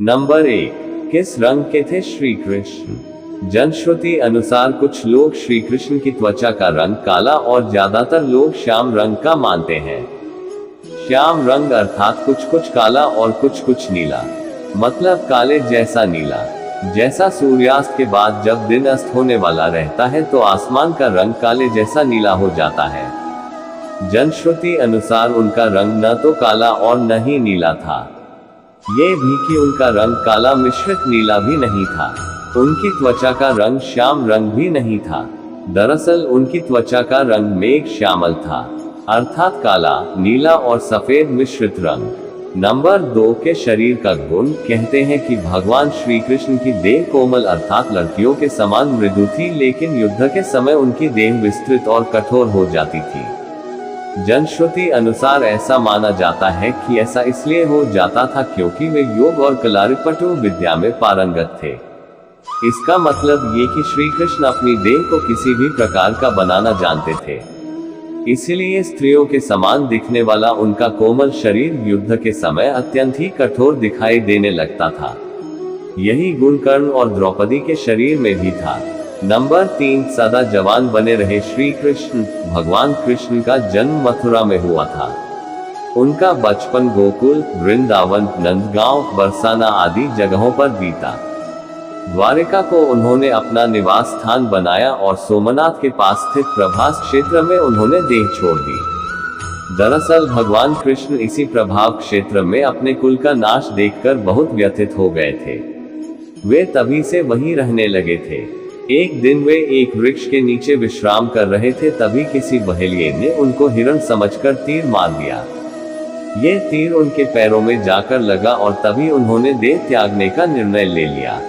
Number 1, किस रंग के थे श्री कृष्ण? जनश्रुति अनुसार कुछ लोग श्री कृष्ण की त्वचा का रंग काला और ज्यादातर लोग श्याम रंग का मानते हैं। श्याम रंग अर्थात कुछ कुछ काला और कुछ कुछ नीला, मतलब काले जैसा नीला। जैसा सूर्यास्त के बाद जब दिन अस्त होने वाला रहता है तो आसमान का रंग काले जैसा नीला हो जाता है। जनश्रुति अनुसार उनका रंग न तो काला और न ही नीला था, ये भी कि उनका रंग काला मिश्रित नीला भी नहीं था। उनकी त्वचा का रंग श्याम रंग भी नहीं था। दरअसल उनकी त्वचा का रंग मेघ श्यामल था, अर्थात काला, नीला और सफेद मिश्रित रंग। नंबर 2, के शरीर का गुण। कहते हैं कि भगवान श्री कृष्ण की देह कोमल अर्थात लड़कियों के समान मृदु थी, लेकिन युद्ध के समय उनकी देह विस्तृत और कठोर हो जाती थी। जनश्रुति अनुसार ऐसा माना जाता है कि ऐसा इसलिए हो जाता था क्योंकि वे योग और कलारिपटु विद्या में पारंगत थे। इसका मतलब ये कि श्री कृष्ण अपनी देह को किसी भी प्रकार का बनाना जानते थे, इसलिए स्त्रियों के समान दिखने वाला उनका कोमल शरीर युद्ध के समय अत्यंत ही कठोर दिखाई देने लगता था। यही गुण कर्ण और द्रौपदी के शरीर में भी था। नंबर 3, सदा जवान बने रहे श्री कृष्ण। भगवान कृष्ण का जन्म मथुरा में हुआ था। उनका बचपन गोकुल, वृंदावन, नंदगांव, बरसाना आदि जगहों पर बीता। द्वारिका को उन्होंने अपना निवास स्थान बनाया और सोमनाथ के पास स्थित प्रभास क्षेत्र में उन्होंने देह छोड़ दी। दरअसल भगवान कृष्ण इसी प्रभाव क्षेत्र में अपने कुल का नाश देखकर बहुत व्यथित हो गए थे। वे तभी से वहीं रहने लगे थे। एक दिन वे एक वृक्ष के नीचे विश्राम कर रहे थे, तभी किसी बहेलिये ने उनको हिरण समझकर तीर मार दिया। ये तीर उनके पैरों में जाकर लगा और तभी उन्होंने देह त्यागने का निर्णय ले लिया।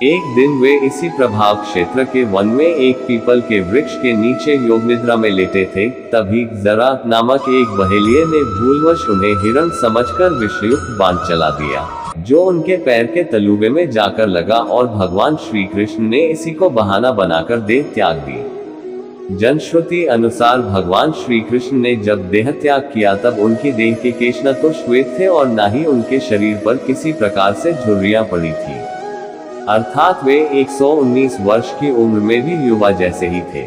एक दिन वे इसी प्रभाव क्षेत्र के वन में एक पीपल के वृक्ष के नीचे योग निद्रा में लेटे थे, तभी जरा नामक एक बहेलिये ने भूलवश उन्हें हिरण समझकर विषयुक्त बाण चला दिया, जो उनके पैर के तलुबे में जाकर लगा और भगवान श्री कृष्ण ने इसी को बहाना बनाकर देह त्याग दी। जनश्रुति अनुसार भगवान श्री कृष्ण ने जब देह त्याग किया तब उनकी देह के केश न तो श्वेत थे और न ही उनके शरीर पर किसी प्रकार से झुर्रियां पड़ी थी, अर्थात वे 119 वर्ष की उम्र में भी युवा जैसे ही थे।